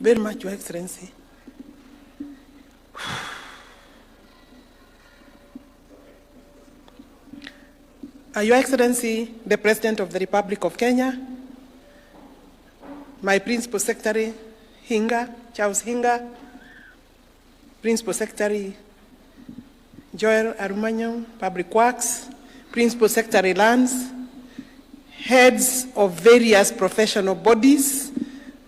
very much, Your Excellency. Your Excellency, the President of the Republic of Kenya, my Principal Secretary, Charles Hinga, Principal Secretary Joel Arumanyong, Public Works, Principal Secretary Lands, heads of various professional bodies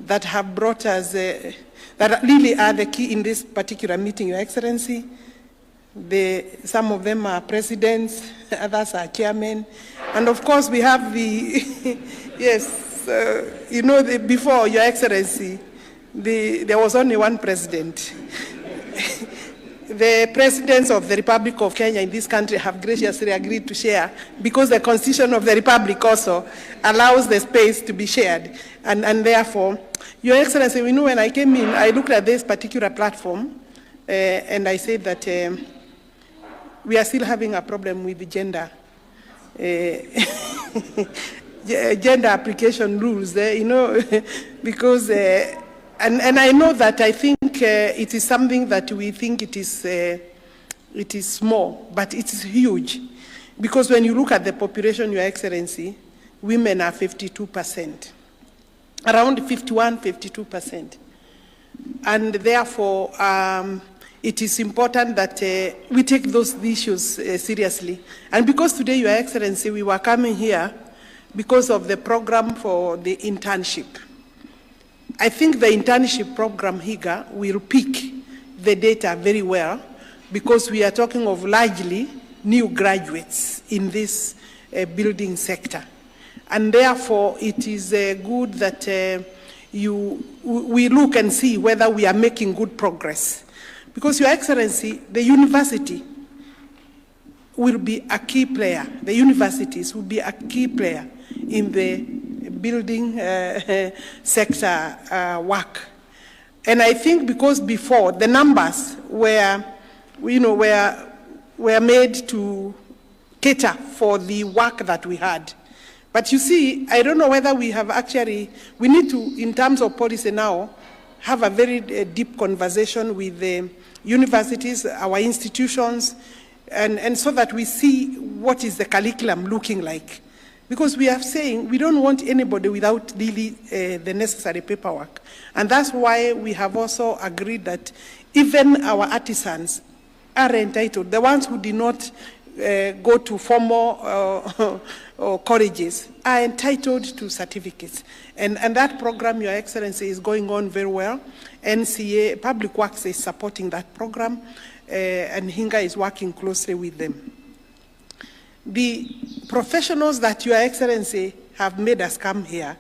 that have brought us, that really are the key in this particular meeting, Your Excellency. Some of them are presidents, others are chairmen, and of course we have the, yes, before, Your Excellency, there was only one president. The presidents of the Republic of Kenya in this country have graciously agreed to share because the Constitution of the Republic also allows the space to be shared. And therefore, Your Excellency, we know when I came in, I looked at this particular platform and I said that we are still having a problem with the gender application rules, because, and I know that I think it is something that we think it is small, but it is huge. Because when you look at the population, Your Excellency, women are 52%, around 51, 52%. And therefore, it is important that we take those issues seriously. And because today, Your Excellency, we were coming here because of the program for the internship. I think the internship program here will pick the data very well because we are talking of largely new graduates in this building sector. And therefore, it is good that we look and see whether we are making good progress. Because, Your Excellency, the university will be a key player. The universities will be a key player in the building sector work. And I think because before the numbers were made to cater for the work that we had. But you see, I don't know whether we have actually, we need to, in terms of policy now, have a very deep conversation with the universities, our institutions, and so that we see what is the curriculum looking like. Because we are saying we don't want anybody without really the necessary paperwork. And that's why we have also agreed that even our artisans are entitled, the ones who did not go to formal colleges are entitled to certificates. And that program, Your Excellency, is going on very well. NCA, Public Works is supporting that program, and Hinga is working closely with them. The professionals that Your Excellency have made us come here,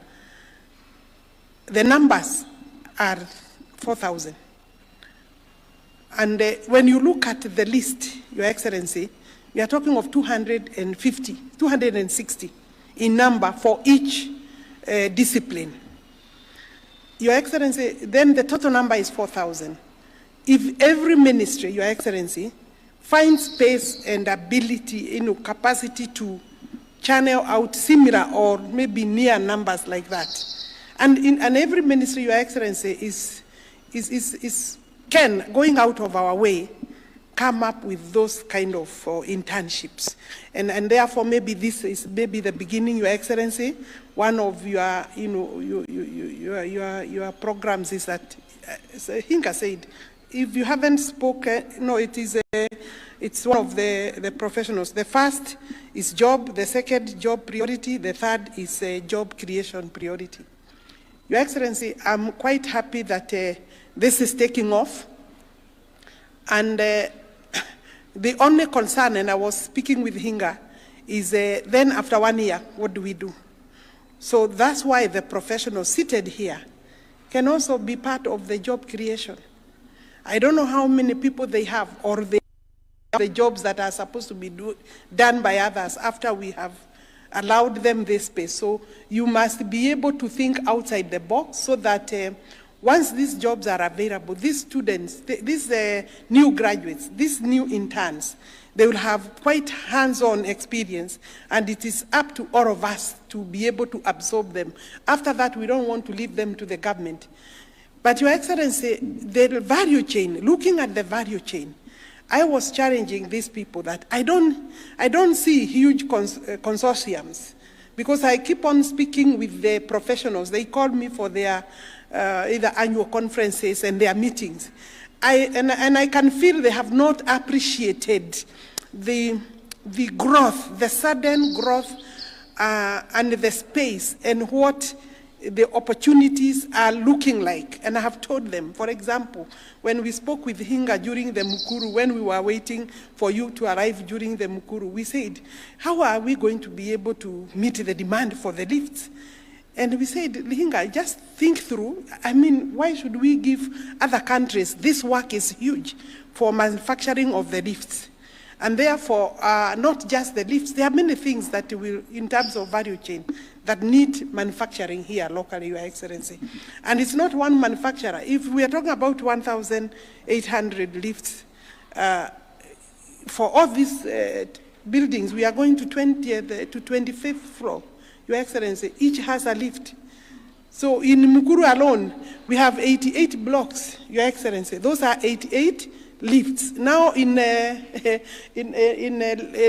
the numbers are 4,000. And when you look at the list, Your Excellency, we are talking of 260 in number for each discipline. Your Excellency, then the total number is 4,000. If every ministry, Your Excellency, finds space and ability, capacity to channel out similar or maybe near numbers like that, and every ministry, Your Excellency, can, going out of our way, come up with those kind of internships. And therefore, maybe this is maybe the beginning, Your Excellency. One of your, your programs is that, Hinka said, if you haven't spoken, no, it's one of the professionals. The first is job, the second job priority, the third is job creation priority. Your Excellency, I'm quite happy that this is taking off. And the only concern, and I was speaking with Hinga, is then after 1 year, what do we do? So that's why the professionals seated here can also be part of the job creation. I don't know how many people they have, or the jobs that are supposed to be done by others after we have allowed them this space. So you must be able to think outside the box so that once these jobs are available, these students, these new graduates, these new interns, they will have quite hands-on experience, and it is up to all of us to be able to absorb them. After that, we don't want to leave them to the government. But Your Excellency, the value chain, looking at the value chain, I was challenging these people that I don't see huge consortiums, because I keep on speaking with the professionals. They call me for their either annual conferences and their meetings. And I can feel they have not appreciated the growth, the sudden growth and the space and what the opportunities are looking like. And I have told them, for example, when we spoke with Hinga during the Mukuru, when we were waiting for you to arrive during the Mukuru, we said, how are we going to be able to meet the demand for the lifts? And we said, Hinga, just think through. I mean, why should we give other countries? This work is huge for manufacturing of the lifts. And therefore, not just the lifts, there are many things that will, in terms of value chain, that need manufacturing here locally, Your Excellency. And it's not one manufacturer. If we are talking about 1,800 lifts, for all these buildings, we are going to 20th to 25th floor, Your Excellency. Each has a lift. So in Mukuru alone, we have 88 blocks, Your Excellency. Those are 88 lifts. Now in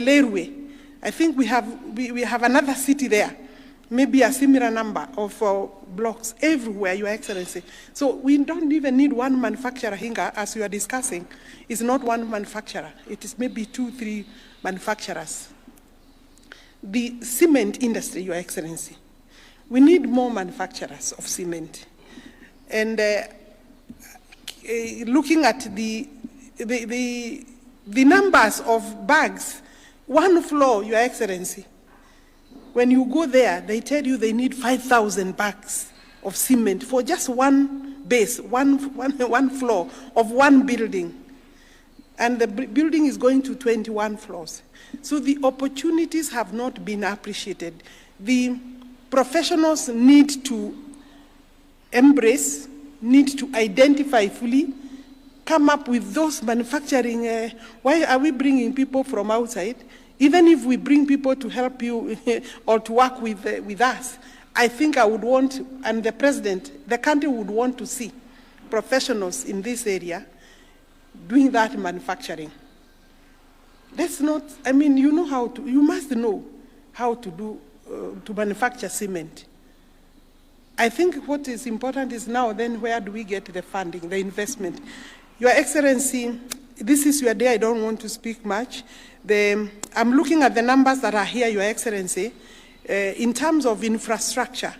Lerwe, I think we have another city there, maybe a similar number of blocks everywhere, Your Excellency. So we don't even need one manufacturer here, as you are discussing. It's not one manufacturer. It is maybe 2-3 manufacturers. The cement industry, Your Excellency, we need more manufacturers of cement. And looking at the numbers of bags, one floor, Your Excellency, when you go there, they tell you they need 5,000 bags of cement for just one base, one floor of one building. And the building is going to 21 floors. So the opportunities have not been appreciated. The professionals need to embrace, need to identify fully, come up with those manufacturing. Why are we bringing people from outside? Even if we bring people to help you or to work with us, I think I would want, and the president, the country would want to see professionals in this area doing that manufacturing. That's not, I mean, you know how to, you must know how to do, to manufacture cement. I think what is important is now then where do we get the funding, the investment? Your Excellency, this is your day, I don't want to speak much. I'm looking at the numbers that are here, Your Excellency. In terms of infrastructure,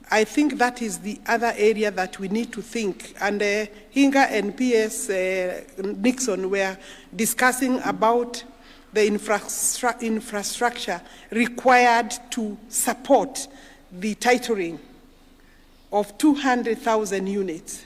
I think that is the other area that we need to think. And Hinga and PS Nixon were discussing about the infrastructure required to support the titling of 200,000 units.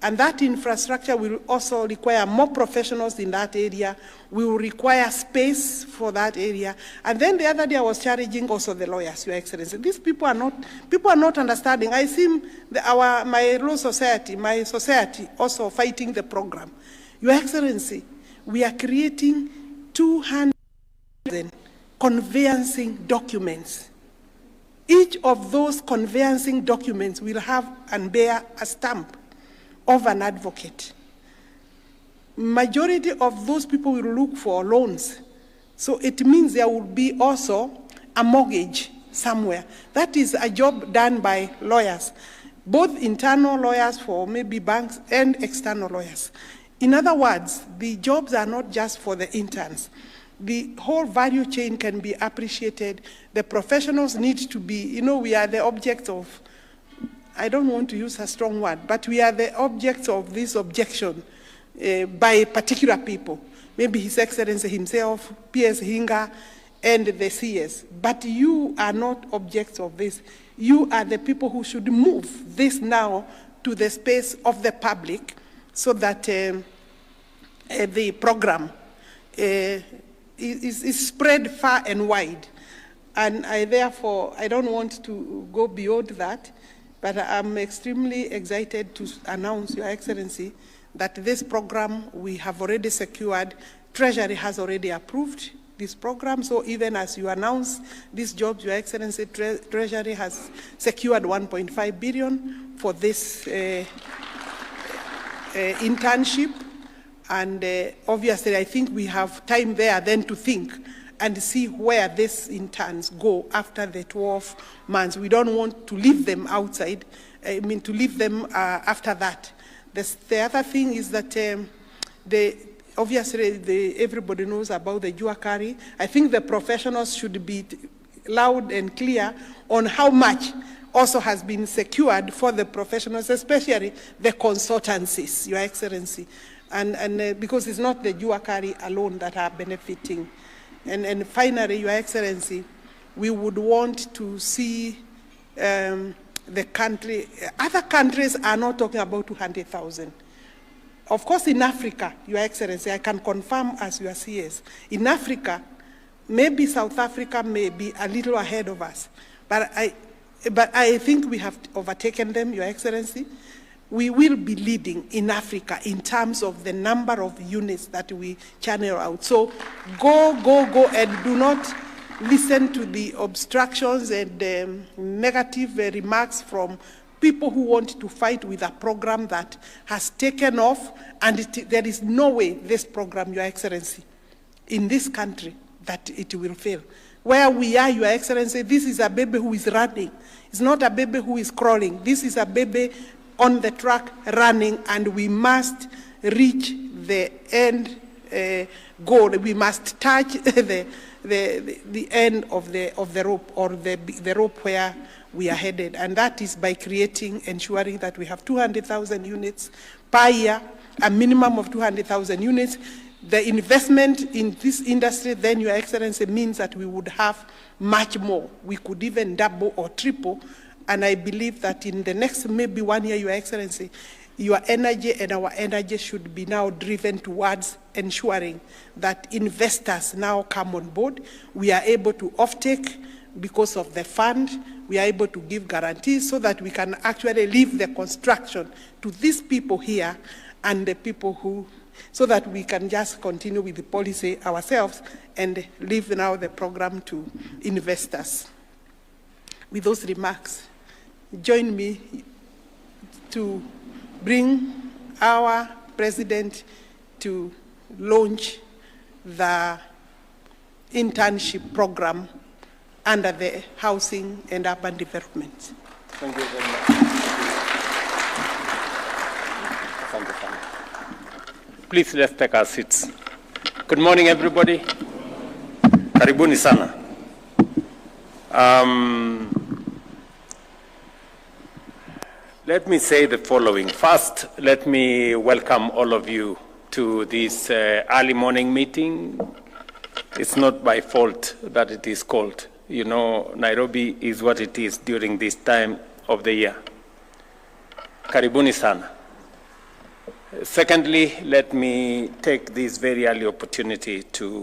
And that infrastructure will also require more professionals in that area. We will require space for that area. And then the other day I was challenging also the lawyers, Your Excellency. These people are not understanding. I see my law society, my society also fighting the program. Your Excellency, we are creating 200,000 conveyancing documents. Each of those conveyancing documents will have and bear a stamp of an advocate. Majority of those people will look for loans. So it means there will be also a mortgage somewhere. That is a job done by lawyers, both internal lawyers for maybe banks and external lawyers. In other words, the jobs are not just for the interns. The whole value chain can be appreciated. The professionals need to be, you know, we are the object of, I don't want to use a strong word, but we are the objects of this objection by particular people. Maybe His Excellency himself, PS Hinga, and the CS. But you are not objects of this. You are the people who should move this now to the space of the public so that the program is spread far and wide. And I don't want to go beyond that. But I'm extremely excited to announce, Your Excellency, that this program we have already secured, Treasury has already approved this program. So even as you announce these jobs, Your Excellency, Treasury has secured 1.5 billion for this internship. And obviously, I think we have time there then to think and see where these interns go after the 12 months. We don't want to leave them outside, to leave them after that. The other thing is that obviously, everybody knows about the Juakari. I think the professionals should be loud and clear on how much also has been secured for the professionals, especially the consultancies, Your Excellency. And because it's not the Juakari alone that are benefiting. And finally, Your Excellency, we would want to see the country, other countries are not talking about 200,000. Of course, in Africa, Your Excellency, I can confirm as your CS, in Africa, maybe South Africa may be a little ahead of us, but I think we have overtaken them, Your Excellency. We will be leading in Africa in terms of the number of units that we channel out. So go, and do not listen to the obstructions and negative remarks from people who want to fight with a program that has taken off, and there is no way this program, Your Excellency, in this country, that it will fail. Where we are, Your Excellency, this is a baby who is running. It's not a baby who is crawling. This is a baby on the track running, and we must reach the end goal. We must touch the end of the rope, or the rope where we are headed, and that is by ensuring that we have 200,000 units per year, a minimum of 200,000 units. The investment in this industry, then, Your Excellency, means that we would have much more. We could even double or triple, and I believe that in the next maybe 1 year, Your Excellency, your energy and our energy should be now driven towards ensuring that investors now come on board. We are able to offtake because of the fund. We are able to give guarantees so that we can actually leave the construction to these people here and the people who, so that we can just continue with the policy ourselves and leave now the program to investors. With those remarks, join me to bring our president to launch the internship program under the Housing and Urban Development. Thank you very much. Please, let's take our seats. Good morning, everybody. Karibuni sana. Let me say the following. First, let me welcome all of you to this early morning meeting. It's not by fault that it is called. You know, Nairobi is what it is during this time of the year. Karibuni sana. Secondly, let me take this very early opportunity to